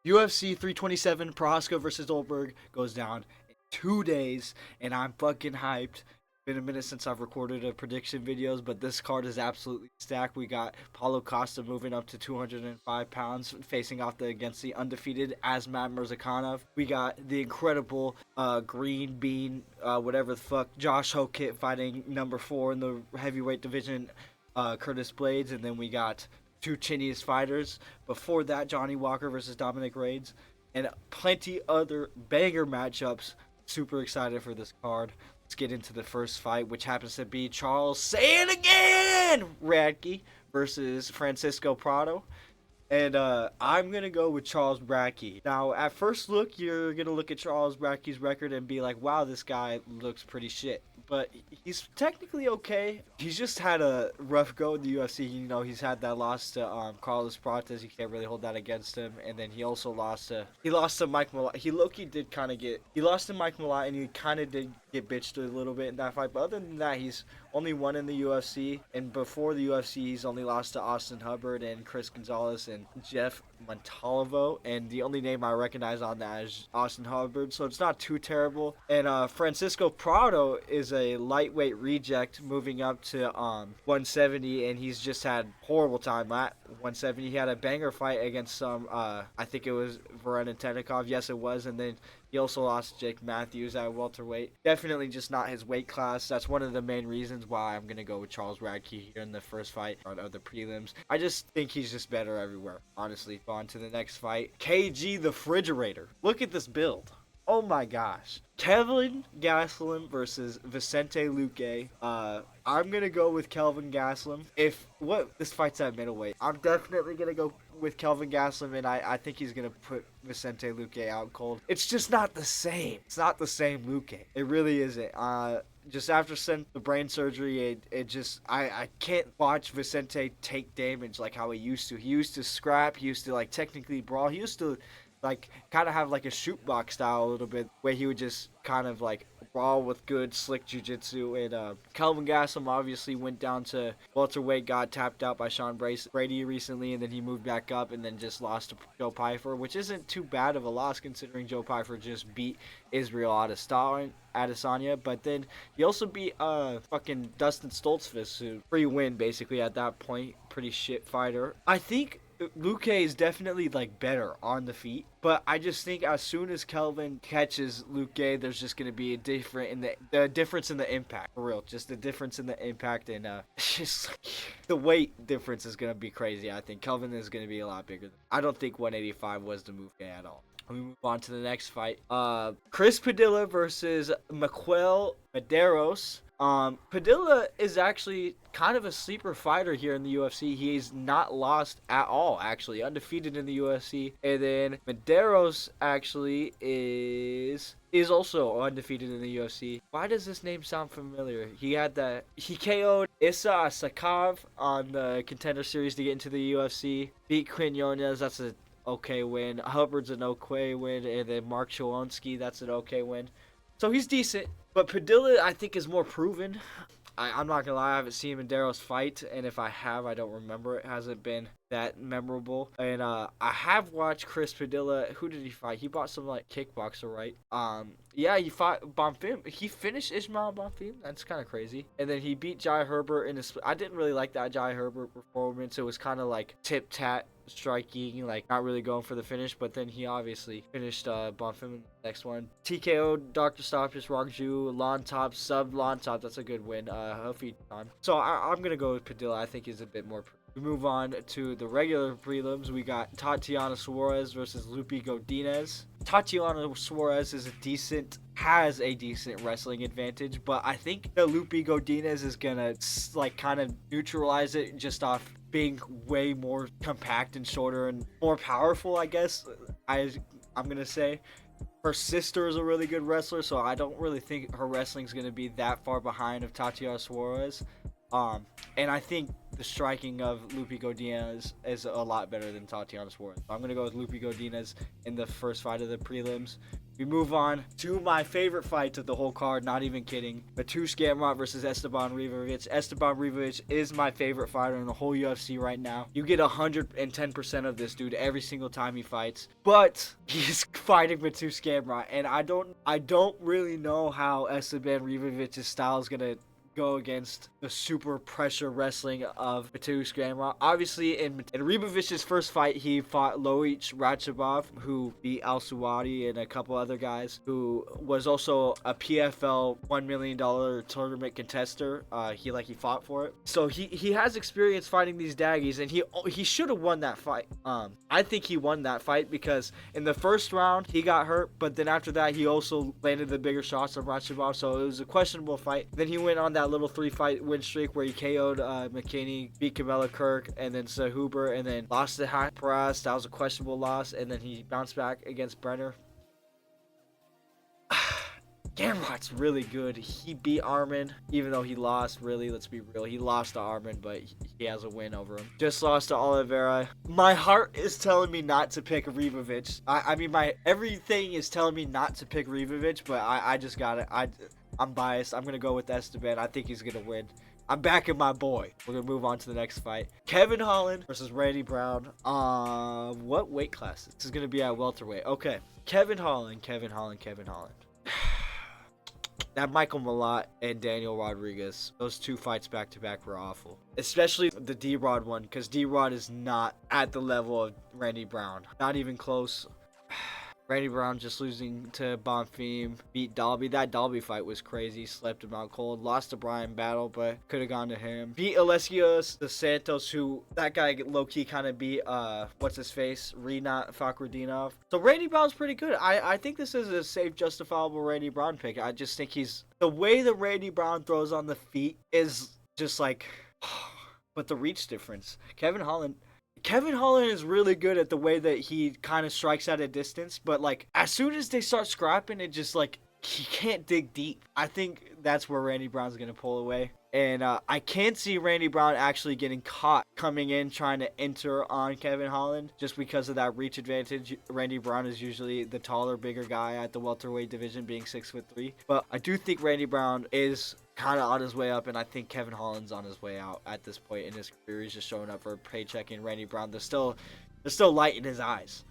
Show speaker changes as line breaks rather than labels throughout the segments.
UFC 327, Procházka versus Ulberg goes down in 2 days, and I'm fucking hyped. Been a minute since I've recorded a prediction videos, but this card is absolutely stacked. We got Paulo Costa moving up to 205 pounds, facing off against the undefeated Asmat Mirzakhanov. We got the incredible Green Bean, whatever the fuck, Josh Hokit fighting number 4 in the heavyweight division, Curtis Blaydes, and then we got two chinniest fighters. Before that, Johnny Walker versus Dominic Reyes, and plenty other banger matchups. Super excited for this card. Let's get into the first fight, which happens to be Charles Say It Again Radke versus Francisco Prado. And I'm going to go with Charles Radke. Now, at first look, you're going to look at Charles Radke's record and be like, wow, this guy looks pretty shit. But he's technically okay. He's just had a rough go in the UFC. You know, he's had that loss to Carlos Prates. You can't really hold that against him. And then he also lost to Mike Malott. He lost to Mike Malott, and he kind of did get bitched a little bit in that fight. But other than that, he's only won in the UFC. And before the UFC, he's only lost to Austin Hubbard and Chris Gonzalez and Jeff Montalvo. And the only name I recognize on that is Austin Hubbard. So it's not too terrible. And Francisco Prado is a lightweight reject moving up to 170, and he's just had horrible time at 170. He had a banger fight against some I think it was Varun Tennikov. Yes, it was. And then he also lost to Jake Matthews at welterweight. Definitely just not his weight class. That's one of the main reasons why I'm going to go with Charles Radke here in the first fight of the prelims. I just think he's just better everywhere, honestly. On to the next fight. KG the Refrigerator. Look at this build. Oh my gosh. Kelvin Gastelum versus Vicente Luque. I'm going to go with Kelvin Gastelum. This fight's at middleweight. I'm definitely going to go with Kelvin Gastelum, and I think he's going to put Vicente Luque out cold. It's just not the same. It's not the same Luque. It really isn't. Just after the brain surgery, I can't watch Vicente take damage like how he used to. He used to scrap. He used to technically brawl. He used to kind of have a shootbox style a little bit, where he would just kind of brawl with good slick jiu-jitsu. And Kelvin Gastelum obviously went down to welterweight, got tapped out by Sean Brady recently, and then he moved back up and then just lost to Joe Pyfer, which isn't too bad of a loss considering Joe Pyfer just beat Israel Adesanya. But then he also beat fucking Dustin Stoltzfus, who free win basically at that point. Pretty shit fighter. I think Luque is definitely better on the feet, but I just think as soon as Kelvin catches Luque, there's just gonna be a the difference in the impact, for real. Just the difference in the impact, and just the weight difference is gonna be crazy. I think Kelvin is gonna be a lot bigger. I don't think 185 was the move at all. We move on to the next fight. Chris Padilla versus Miquel Medeiros. Padilla is actually kind of a sleeper fighter here in the UFC. He's not lost at all, actually. Undefeated in the UFC. And then Medeiros actually is also undefeated in the UFC. Why does this name sound familiar? He KO'd Issa Sakov on the Contender Series to get into the UFC. Beat Quinones. That's a okay win. Hubbard's an okay win. And then Mark Cholonsky, that's an okay win. So he's decent. But Padilla, I think, is more proven. I'm not going to lie, I haven't seen Medeiros fight, and if I have, I don't remember. It hasn't been that memorable. And I have watched Chris Padilla. Who did he fight? He bought some kickboxer, right? Yeah, he fought Bonfim. He finished Ismail Bonfim. That's kind of crazy. And then he beat Jai Herbert in a split. I didn't really like that Jai Herbert performance. It was kind of tip-tat striking, not really going for the finish, but then he obviously finished Bonfim in the next one. TKO Dr. Stoppage, Rongju, Lon Top, sub Lon Top. That's a good win. Huffy time. So I'm gonna go with Padilla. I think he's a bit more. We move on to the regular prelims. We got Tatiana Suarez versus Lupi Godinez. Tatiana Suarez has a decent wrestling advantage, but I think that Lupi Godinez is gonna kind of neutralize it just off being way more compact and shorter and more powerful, I guess. I'm gonna say. Her sister is a really good wrestler, so I don't really think her wrestling's gonna be that far behind of Tatiana Suarez. And I think the striking of Lupi Godinez is a lot better than Tatiana Suarez. I'm going to go with Lupi Godinez in the first fight of the prelims. We move on to my favorite fight of the whole card, not even kidding. Mateusz Gamrot versus Esteban Ribovic. Esteban Ribovic is my favorite fighter in the whole UFC right now. You get 110% of this dude every single time he fights. But he's fighting Mateusz Gamrot, and I don't really know how Esteban Ribovic's style is going to go against the super pressure wrestling of Mateusz Gamrot. Obviously, in Ribovic's first fight, he fought Loic Rachibov, who beat Al Suwadi and a couple other guys, who was also a PFL $1 million tournament contester. He fought for it. So he has experience fighting these daggies, and he should have won that fight. I think he won that fight because in the first round, he got hurt, but then after that, he also landed the bigger shots on Rachibov, so it was a questionable fight. Then he went on that little 3-fight win streak where he KO'd McKinney, beat Kamela Kirk, and then Huber, and then lost to Perez. That was a questionable loss, and then he bounced back against Brenner. Gamrot's really good. He beat Arman, even though he lost. Really, let's be real. He lost to Arman, but he has a win over him. Just lost to Oliveira. My heart is telling me not to pick Ribovic. I mean, my everything is telling me not to pick Ribovic, but I just got it. I'm biased. I'm going to go with Esteban. I think he's going to win. I'm backing my boy. We're going to move on to the next fight. Kevin Holland versus Randy Brown. What weight class? This is going to be at welterweight. Okay. Kevin Holland. That Michael Malott and Daniel Rodriguez, those two fights back-to-back were awful. Especially the D-Rod one, because D-Rod is not at the level of Randy Brown. Not even close. Randy Brown just losing to Bonfim, beat Dalby. That Dalby fight was crazy. Slept him out cold. Lost to Brian Battle, but could have gone to him. Beat Alessios dos Santos, who that guy low-key kind of beat, what's-his-face? Rinat Fakhretdinov. So Randy Brown's pretty good. I think this is a safe, justifiable Randy Brown pick. I just think the way that Randy Brown throws on the feet is just like, but the reach difference. Kevin Holland is really good at the way that he kind of strikes at a distance, but like as soon as they start scrapping, it just like he can't dig deep. I think that's where Randy Brown's gonna pull away, and I can't see Randy Brown actually getting caught coming in trying to enter on Kevin Holland just because of that reach advantage. Randy Brown is usually the taller, bigger guy at the welterweight division, being 6'3", but I do think Randy Brown is kind of on his way up, and I think Kevin Holland's on his way out at this point in his career. He's just showing up for a paycheck, and Randy Brown, there's still light in his eyes,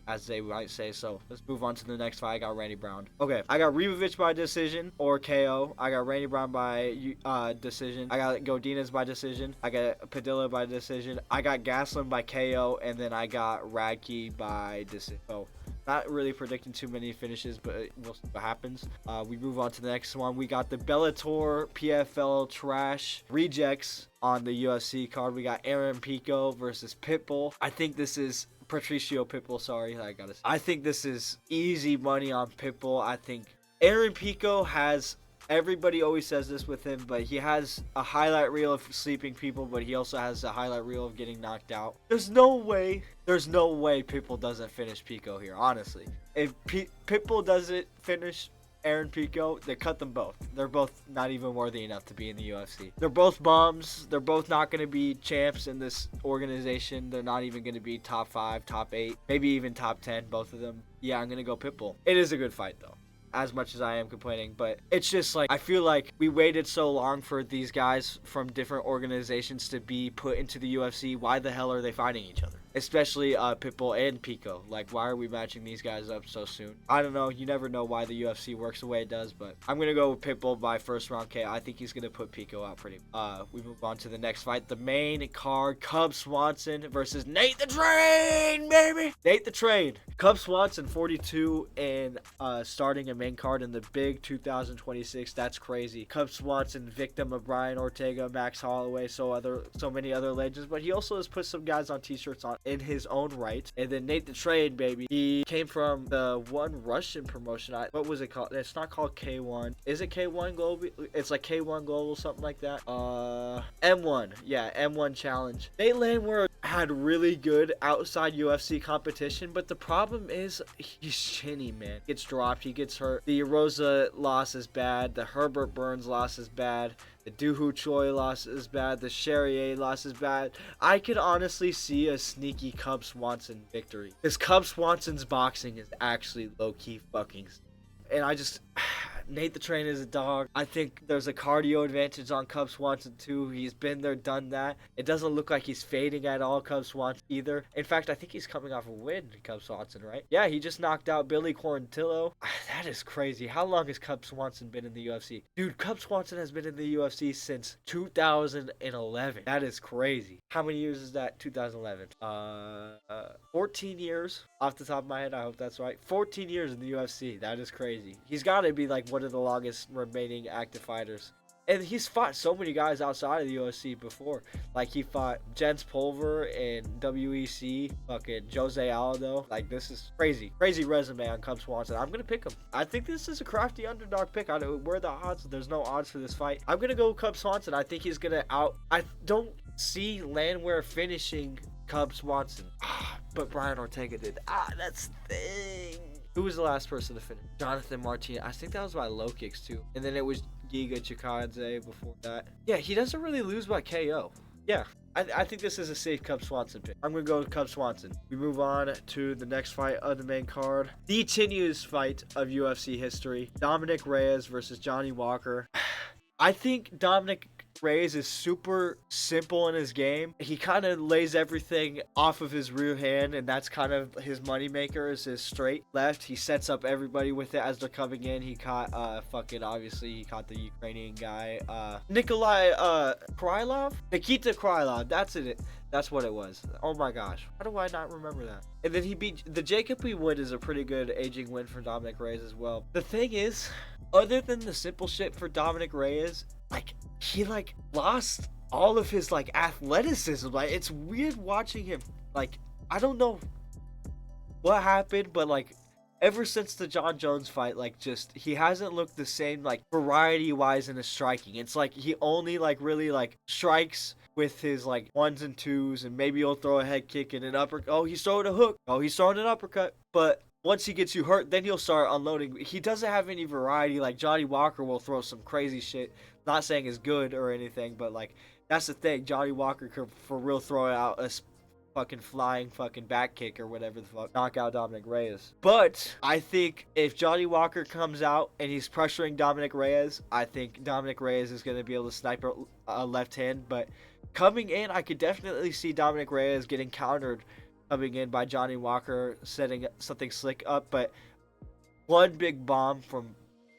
as they might say. So let's move on to the next fight. I got Randy Brown. Okay, I got Ribovic by decision or KO. I got Randy Brown by decision. I got Godinez by decision. I got Padilla by decision. I got Gaslam by KO, and then I got Radke by decision. So not really predicting too many finishes, but we'll see what happens. We move on to the next one. We got the Bellator PFL Trash Rejects on the UFC card. We got Aaron Pico versus Pitbull. I think this is Patricio Pitbull. Sorry, I think this is easy money on Pitbull. I think Aaron Pico has. Everybody always says this with him, but he has a highlight reel of sleeping people, but he also has a highlight reel of getting knocked out. There's no way Pitbull doesn't finish Pico here, honestly. If Pitbull doesn't finish Aaron Pico, they cut them both. They're both not even worthy enough to be in the UFC. They're both bums. They're both not going to be champs in this organization. They're not even going to be top 5, top 8, maybe even top 10, both of them. Yeah, I'm going to go Pitbull. It is a good fight, though, as much as I am complaining, but it's just like I feel like we waited so long for these guys from different organizations to be put into the UFC. Why the hell are they fighting each other? Especially Pitbull and Pico. Like, why are we matching these guys up so soon? I don't know. You never know why the UFC works the way it does, but I'm gonna go with Pitbull by first round KO. I think he's gonna put Pico out pretty. We move on to the next fight, the main card: Cub Swanson versus Nate the Train, baby. Nate the Train. Cub Swanson 42 and starting a main card in the big 2026. That's crazy. Cub Swanson, victim of Brian Ortega, Max Holloway, so many other legends, but he also has put some guys on t-shirts on in his own right. And then Nate the Train, baby, he came from the one Russian promotion. What was it called? It's not called K1. Is it K1 Global? It's like K1 Global, something like that. M1. Yeah, M1 Challenge. Nate Landwehr had really good outside UFC competition, but the problem is he's chinny, man. Gets dropped, he gets hurt. The Rosa loss is bad. The Herbert Burns loss is bad. The Doohoo Choi loss is bad. The Charrier loss is bad. I could honestly see a sneaky Cub Swanson victory. Because Cub Swanson's boxing is actually low-key fucking. And I just... Nate the Train is a dog. I think there's a cardio advantage on Cub Swanson too. He's been there, done that. It doesn't look like he's fading at all, Cub Swanson either. In fact, I think he's coming off a win, Cub Swanson, right? Yeah, he just knocked out Billy Quarantillo. That is crazy. How long has Cub Swanson been in the UFC? Dude, Cub Swanson has been in the UFC since 2011. That is crazy. How many years is that? 2011. 14 years off the top of my head. I hope that's right. 14 years in the UFC. That is crazy. He's got to be like one of the longest remaining active fighters. And he's fought so many guys outside of the UFC before. Like, he fought Jens Pulver in WEC, fucking Jose Aldo. Like, this is crazy. Crazy resume on Cub Swanson. I'm going to pick him. I think this is a crafty underdog pick. I know where the odds. There's no odds for this fight. I'm going to go Cub Swanson. I think he's going to I don't see Landwehr finishing Cub Swanson. But Brian Ortega did. That's the thing. Who was the last person to finish? Jonathan Martinez. I think that was by low kicks too. And then it was Giga Chikadze before that. Yeah, he doesn't really lose by KO. Yeah, I think this is a safe Cub Swanson pick. I'm going to go with Cub Swanson. We move on to the next fight of the main card. The tenuous fight of UFC history. Dominic Reyes versus Johnny Walker. I think Dominic Reyes is super simple in his game. He kind of lays everything off of his rear hand, and that's kind of his moneymaker is his straight left. He sets up everybody with it as they're coming in. He caught obviously he caught the Ukrainian guy, Nikolai Krylov? Nikita Krylov. That's what it was. Oh my gosh. How do I not remember that? And then he beat the Jacob P. Wood is a pretty good aging win for Dominic Reyes as well. The thing is, other than the simple shit for Dominic Reyes, he lost all of his athleticism. It's weird watching him. I don't know what happened, but ever since the John Jones fight, he hasn't looked the same variety wise in his striking. It's he only really strikes with his ones and twos, and maybe he'll throw a head kick and an uppercut. Oh, he's throwing a hook. Oh, he's throwing an uppercut. But once he gets you hurt, then he'll start unloading. He doesn't have any variety. Johnny Walker will throw some crazy shit. Not saying it's good or anything, but that's the thing. Johnny Walker could for real throw out a fucking flying fucking back kick or whatever the fuck, knock out Dominic Reyes. But I think if Johnny Walker comes out and he's pressuring Dominic Reyes, I think Dominic Reyes is going to be able to snipe a left hand. But coming in, I could definitely see Dominic Reyes getting countered coming in by Johnny Walker setting something slick up. But one big bomb from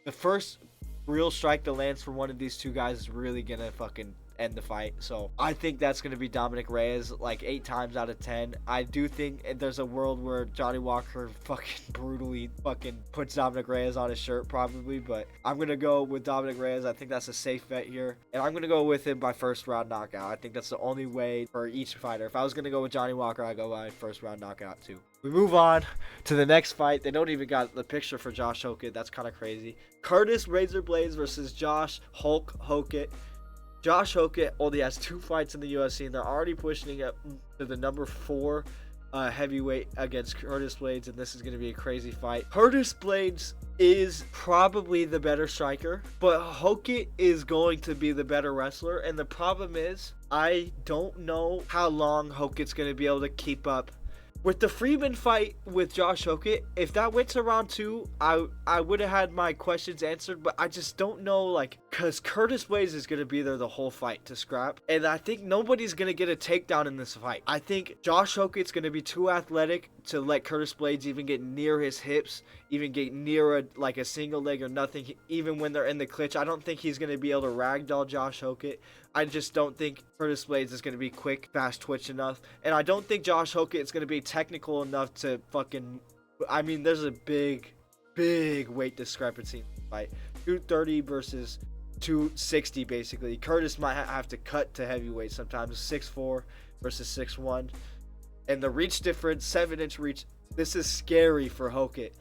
the first real strike that lands from one of these two guys is really gonna fucking end the fight. So I think that's gonna be Dominic Reyes 8 times out of 10. I do think there's a world where Johnny Walker fucking brutally fucking puts Dominic Reyes on his shirt probably, but I'm gonna go with Dominic Reyes. I think that's a safe bet here, and I'm gonna go with him by first round knockout. I think that's the only way for each fighter. If I was gonna go with Johnny Walker, I go by first round knockout too. We move on to the next fight. They don't even got the picture for Josh Hokett. That's kind of crazy. Curtis Razor Blaydes versus Josh Hulk Hokett. Josh Hokett only has 2 fights in the UFC, and they're already pushing up to the number 4 heavyweight against Curtis Blaydes, and this is going to be a crazy fight. Curtis Blaydes is probably the better striker, but Hokett is going to be the better wrestler, and the problem is I don't know how long Hokett's going to be able to keep up. With the Freeman fight with Josh Hokett, if that went to round 2, I would have had my questions answered, but I just don't know, because Curtis Blaydes is going to be there the whole fight to scrap, and I think nobody's going to get a takedown in this fight. I think Josh Hokett's going to be too athletic to let Curtis Blaydes even get near his hips, even get near a single leg or nothing, even when they're in the clinch. I don't think he's going to be able to ragdoll Josh Hokett. I just don't think Curtis Blaydes is going to be quick, fast twitch enough. And I don't think Josh Hokett is going to be technical enough to fucking... I mean, there's a big weight discrepancy in the fight. 230 versus 260, basically. Curtis might have to cut to heavyweight sometimes. 6'4 versus 6'1. And the reach difference, 7-inch reach. This is scary for Hokett.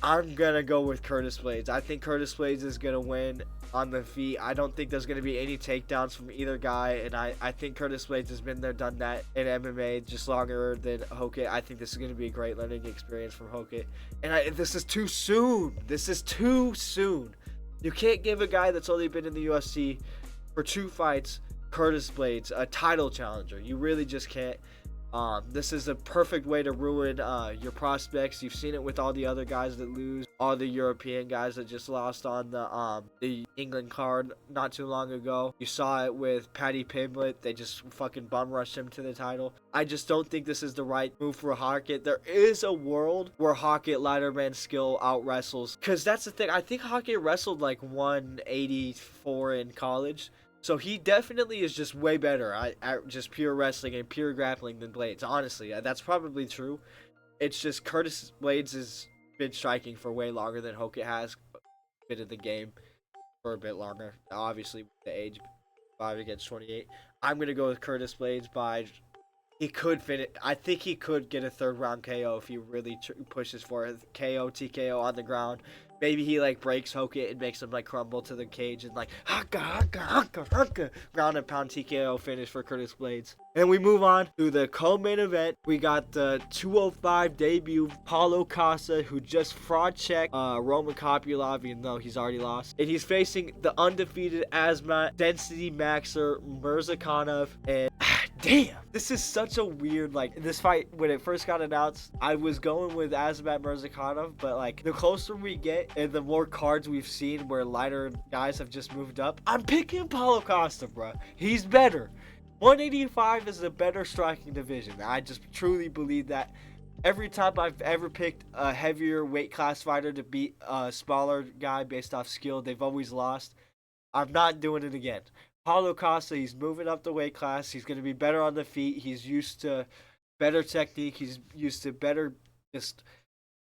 I'm gonna go with Curtis Blaydes. I think Curtis Blaydes is gonna win on the feet. I don't think there's gonna be any takedowns from either guy, and I think Curtis Blaydes has been there, done that in MMA just longer than Hokit. I think this is gonna be a great learning experience from Hokit. And this is too soon. This is too soon. You can't give a guy that's only been in the UFC for 2 fights, Curtis Blaydes, a title challenger. You really just can't. This is a perfect way to ruin your prospects. You've seen it with all the other guys that lose, all the European guys that just lost on the England card not too long ago. You saw it with Paddy Pimblett. They just fucking bum rushed him to the title. I just don't think this is the right move for Hokit. There is a world where Hokit lighter man skill out wrestles, because that's the thing. I think Hokit wrestled like 184 in college. So he definitely is just way better at just pure wrestling and pure grappling than Blaydes. Honestly, that's probably true. It's just Curtis Blaydes has been striking for way longer than Hokit has been in the game for a bit longer. Obviously, with the age 5 against 28. I'm going to go with Curtis Blaydes by... He could finish. I think he could get a 3rd round KO if he really pushes for a KO, TKO on the ground. Maybe he like breaks Hokit and makes him like crumble to the cage and like haka ground and pound TKO finish for Curtis Blaydes. And we move on to the co-main event. We got the 205 debut Paulo Costa, who just fraud checked Roman Kopylov, even though he's already lost. And he's facing the undefeated Azmat Density Maxer Mirzakhanov. And damn, this is such a weird, like, this fight, when it first got announced, I was going with Azmat Mirzakhanov, but like the closer we get and the more cards we've seen where lighter guys have just moved up, I'm picking Paulo Costa, bro. He's better. 185 is a better striking division. I just truly believe that. Every time I've ever picked a heavier weight class fighter to beat a smaller guy based off skill, they've always lost. I'm not doing it again. Paulo Costa, he's moving up the weight class. He's going to be better on the feet. He's used to better technique. He's used to better just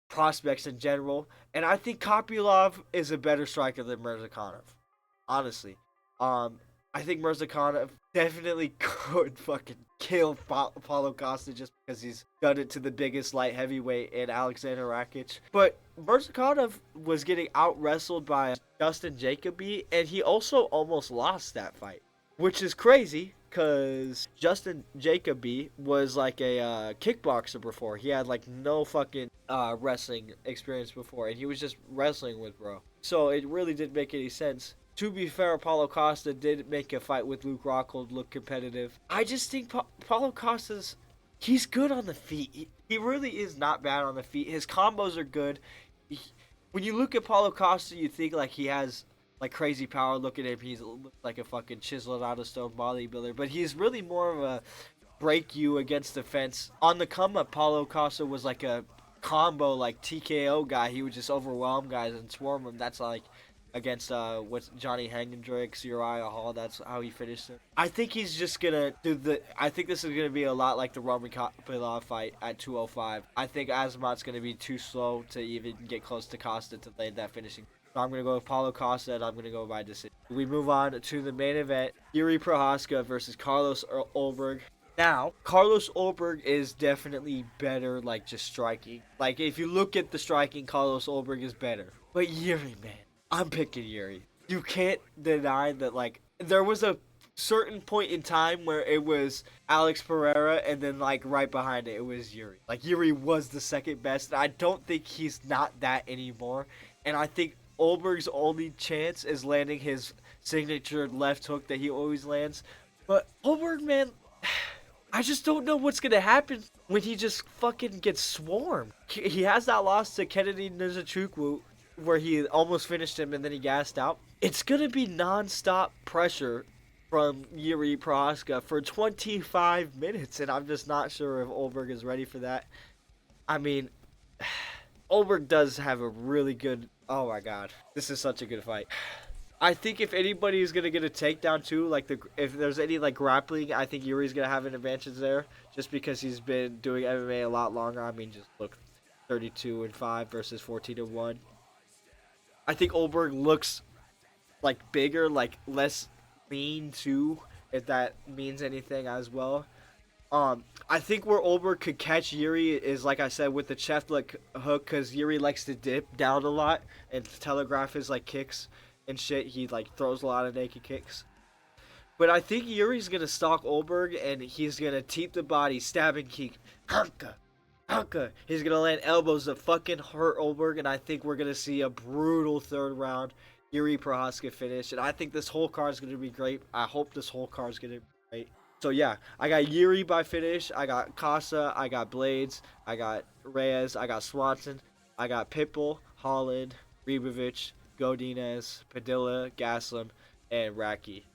prospects in general. And I think Kopylov is a better striker than Mirzakhanov. Honestly. I think Mirzakhanov definitely could fucking kill Paulo Costa just because he's done it to the biggest light heavyweight in Alexander Rakic. But Mirzakhanov was getting out-wrestled by Justin Jacoby, and he also almost lost that fight, which is crazy because Justin Jacoby was like a kickboxer before. He had like no fucking wrestling experience before, and he was just wrestling with bro. So it really didn't make any sense. To be fair, Paulo Costa did make a fight with Luke Rockhold look competitive. I just think Paulo Costa's... He's good on the feet. He really is not bad on the feet. His combos are good. When you look at Paulo Costa, you think like he has like crazy power. Look at him. He's like a fucking chiseled out of stone bodybuilder. But he's really more of a break you against the fence. On the come up, Paulo Costa was like a combo like TKO guy. He would just overwhelm guys and swarm them. That's like... against what's Johnny Hendricks, Uriah Hall. That's how he finished it. I think he's just gonna do the... I think this is gonna be a lot like the Roman Kopylov fight at 205. I think Azmat's gonna be too slow to even get close to Costa to land that finishing. So I'm gonna go with Paulo Costa, and I'm gonna go by decision. We move on to the main event: Yuri Procházka versus Carlos Ulberg. Now, Carlos Ulberg is definitely better, like, just striking. Like, if you look at the striking, Carlos Ulberg is better. But Yuri, man. I'm picking Yuri. You can't deny that, like, there was a certain point in time where it was Alex Pereira, and then, like, right behind it, it was Yuri. Like, Yuri was the second best. I don't think he's not that anymore. And I think Ulberg's only chance is landing his signature left hook that he always lands. But Ulberg, man, I just don't know what's going to happen when he just fucking gets swarmed. He has that loss to Kennedy Nzechukwu, where he almost finished him and then he gassed out. It's going to be non-stop pressure from Yuri Procházka for 25 minutes, and I'm just not sure if Ulberg is ready for that. I mean, Ulberg does have a really good... Oh my god. This is such a good fight. I think if anybody is going to get a takedown too, like if there's any like grappling, I think Yuri's going to have an advantage there, just because he's been doing MMA a lot longer. I mean, just look, 32-5 versus 14-1. I think Ulberg looks like bigger, like less lean too, if that means anything as well. I think where Ulberg could catch Yuri is, like I said, with the chest hook, because Yuri likes to dip down a lot and telegraph his like kicks and shit. He like throws a lot of naked kicks. But I think Yuri's gonna stalk Ulberg and he's gonna teep the body, stabbing kick, Hanka, Hanka. He's gonna land elbows that fucking hurt Ulberg, and I think we're gonna see a brutal third round Yuri Procházka finish. And I think this whole card is gonna be great. I hope this whole card is gonna be great. So yeah, I got Yuri by finish. I got Casa. I got Blaydes. I got Reyes. I got Swanson. I got Pitbull, Holland, Ribovic, Godinez, Padilla, Gaslam, and Raki.